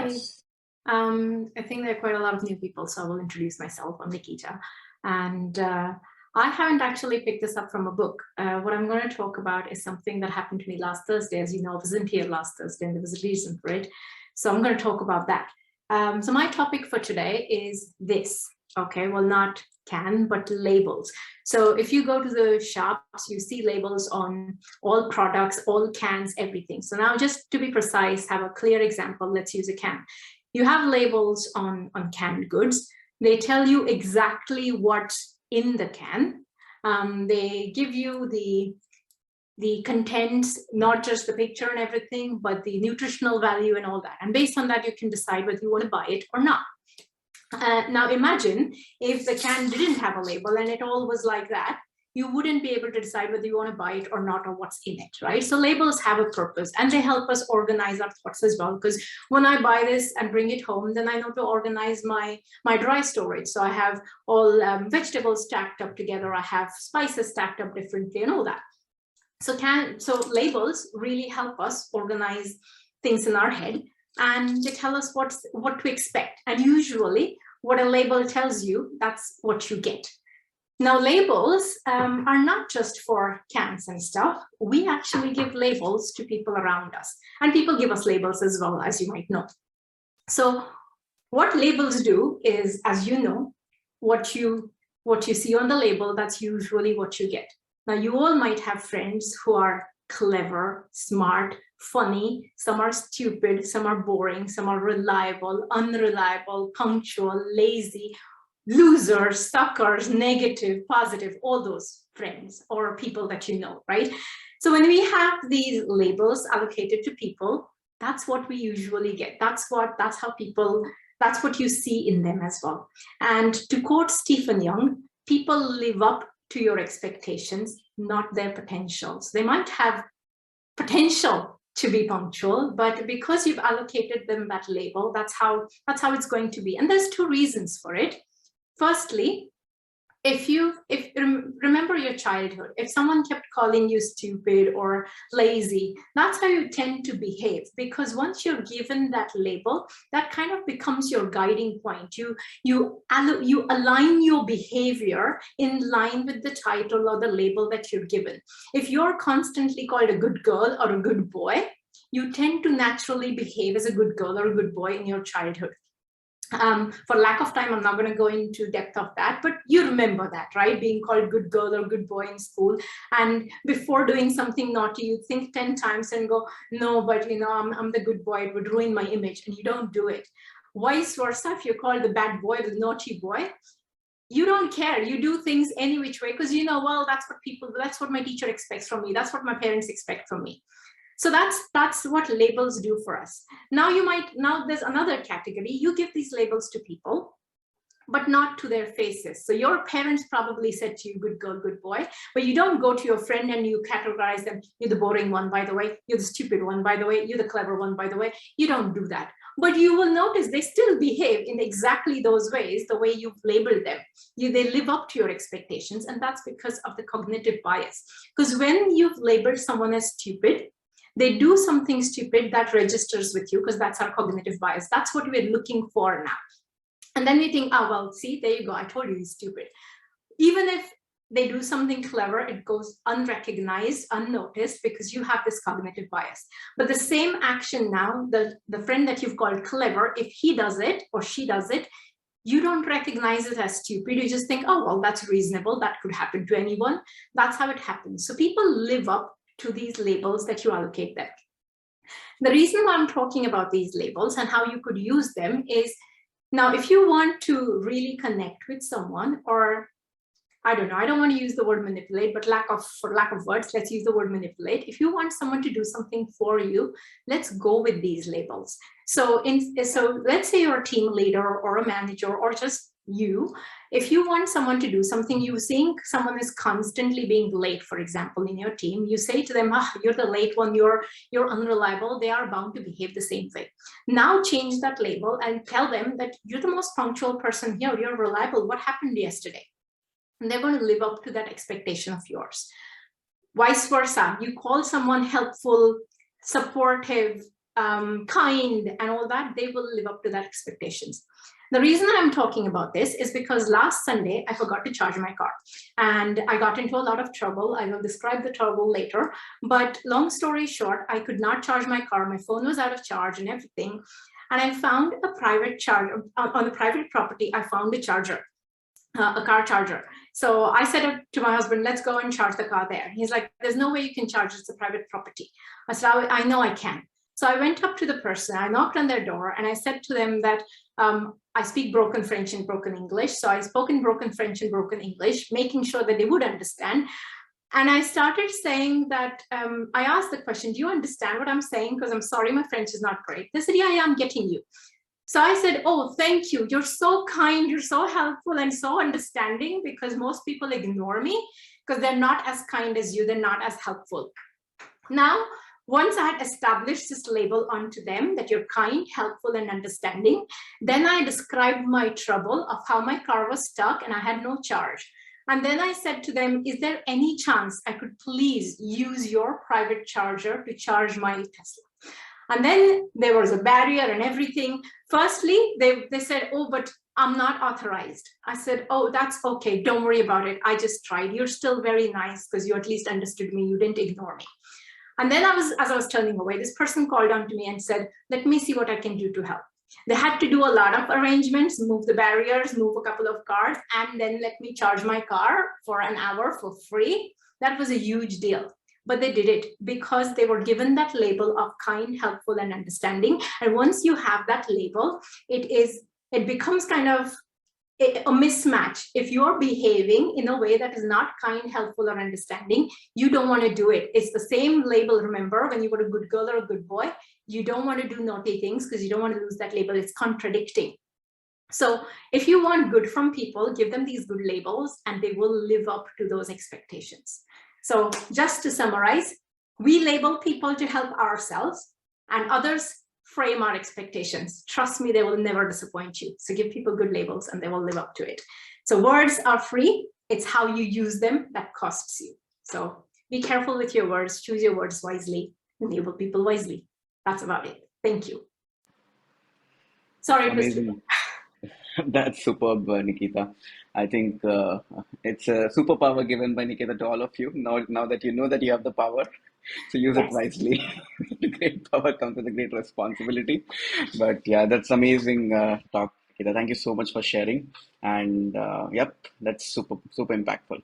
Hi. I think there are quite a lot of new people, so I will introduce myself. I'm Nikita, and I haven't actually picked this up from a book. What I'm going to talk about is something that happened to me last Thursday. As you know, I wasn't here last Thursday, and there was a reason for it. So I'm going to talk about that. So my topic for today is this. Okay, well, not can, but labels. So if you go to the shops, you see labels on all products, all cans, everything. So now, just to be precise, have a clear example. Let's use a can. You have labels on canned goods. They tell you exactly what's in the can. They give you the contents, not just the picture and everything, but the nutritional value and all that. And based on that, you can decide whether you want to buy it or not. Now imagine if the can didn't have a label and it all was like that, you wouldn't be able to decide whether you want to buy it or not, or what's in it, right? So labels have a purpose, and they help us organize our thoughts as well, because when I buy this and bring it home, then I know to organize my dry storage. So I have all vegetables stacked up together, I have spices stacked up differently and all that. So labels really help us organize things in our head, and they tell us what to expect. And usually what a label tells you, that's what you get. Now, labels are not just for cans and stuff. We actually give labels to people around us, and people give us labels as well, as you might know. So what labels do is, as you know, what you see on the label, that's usually what you get. Now, you all might have friends who are clever, smart, funny, some are stupid, some are boring, some are reliable, unreliable, punctual, lazy, losers, suckers, negative, positive, all those friends or people that you know, right? So when we have these labels allocated to people, that's what we usually get. That's what you see in them as well. And to quote Stephen Young, people live up to your expectations, not their potentials. They might have potential to be punctual, but because you've allocated them that label, that's how it's going to be. And there's two reasons for it. Firstly, if remember your childhood, if someone kept calling you stupid or lazy, that's how you tend to behave, because once you're given that label, that kind of becomes your guiding point. You align your behavior in line with the title or the label that you're given. If you're constantly called a good girl or a good boy, you tend to naturally behave as a good girl or a good boy in your childhood. For lack of time, I'm not going to go into depth of that, but you remember that, right? Being called good girl or good boy in school, and before doing something naughty, you think 10 times and go, no, but I'm the good boy, it would ruin my image, and you don't do it. Vice versa, if you're called the bad boy, the naughty boy, you don't care. You do things any which way, because well, that's what my teacher expects from me. That's what my parents expect from me. So that's what labels do for us. Now there's another category. You give these labels to people, but not to their faces. So your parents probably said to you, good girl, good boy, but you don't go to your friend and you categorize them. You're the boring one, by the way. You're the stupid one, by the way. You're the clever one, by the way. You don't do that. But you will notice they still behave in exactly those ways, the way you've labeled them. They live up to your expectations, and that's because of the cognitive bias. Because when you've labeled someone as stupid, they do something stupid that registers with you, because that's our cognitive bias. That's what we're looking for now. And then we think, oh, well, see, there you go. I told you he's stupid. Even if they do something clever, it goes unrecognized, unnoticed, because you have this cognitive bias. But the same action now, the friend that you've called clever, if he does it or she does it, you don't recognize it as stupid. You just think, oh, well, that's reasonable. That could happen to anyone. That's how it happens. So people live up to these labels that you allocate them. The reason why I'm talking about these labels and how you could use them is, now if you want to really connect with someone, or I don't know, I don't want to use the word manipulate, but for lack of words, let's use the word manipulate. If you want someone to do something for you, let's go with these labels. So let's say you're a team leader or a manager or just you. If you want someone to do something, you think someone is constantly being late, for example, in your team, you say to them, you're the late one, you're unreliable. They are bound to behave the same way. Now change that label and tell them that you're the most punctual person here, you're reliable. What happened yesterday? And they're going to live up to that expectation of yours. Vice versa, you call someone helpful, supportive, kind and all that, they will live up to that expectations. The reason I'm talking about this is because last Sunday, I forgot to charge my car and I got into a lot of trouble. I will describe the trouble later, but long story short, I could not charge my car. My phone was out of charge and everything. And I found a private charger on the private property. I found a charger, a car charger. So I said to my husband, let's go and charge the car there. He's like, there's no way you can charge, it's a private property. I said, I know I can. So I went up to the person, I knocked on their door and I said to them that I speak broken French and broken English. So I spoke in broken French and broken English, making sure that they would understand. And I started saying that, I asked the question, do you understand what I'm saying? Because I'm sorry, my French is not great. They said, yeah, I'm getting you. So I said, oh, thank you. You're so kind, you're so helpful and so understanding, because most people ignore me because they're not as kind as you, they're not as helpful. Now, once I had established this label onto them that you're kind, helpful, and understanding, then I described my trouble of how my car was stuck and I had no charge. And then I said to them, is there any chance I could please use your private charger to charge my Tesla? And then there was a barrier and everything. Firstly, they said, oh, but I'm not authorized. I said, oh, that's okay. Don't worry about it. I just tried. You're still very nice because you at least understood me. You didn't ignore me. And then as I was turning away, this person called on to me and said, let me see what I can do to help. They had to do a lot of arrangements, move the barriers, move a couple of cars, and then let me charge my car for an hour for free. That was a huge deal. But they did it because they were given that label of kind, helpful, and understanding. And once you have that label, it becomes kind of a mismatch. If you're behaving in a way that is not kind, helpful, or understanding, you don't want to do it. It's the same label, remember, when you were a good girl or a good boy, you don't want to do naughty things because you don't want to lose that label. It's contradicting. So if you want good from people, give them these good labels and they will live up to those expectations. So just to summarize, we label people to help ourselves and others frame our expectations. Trust me, they will never disappoint you. So give people good labels and they will live up to it. So words are free. It's how you use them that costs you. So be careful with your words, choose your words wisely, and label people wisely. That's about it. Thank you. Sorry, Amazing. That's superb, Nikita. I think it's a superpower given by Nikita to all of you. Now that you know that you have the power, so use it Yes. wisely. The great power comes with a great responsibility. But yeah, that's amazing talk, Nikita. Thank you so much for sharing. And yep, that's super impactful.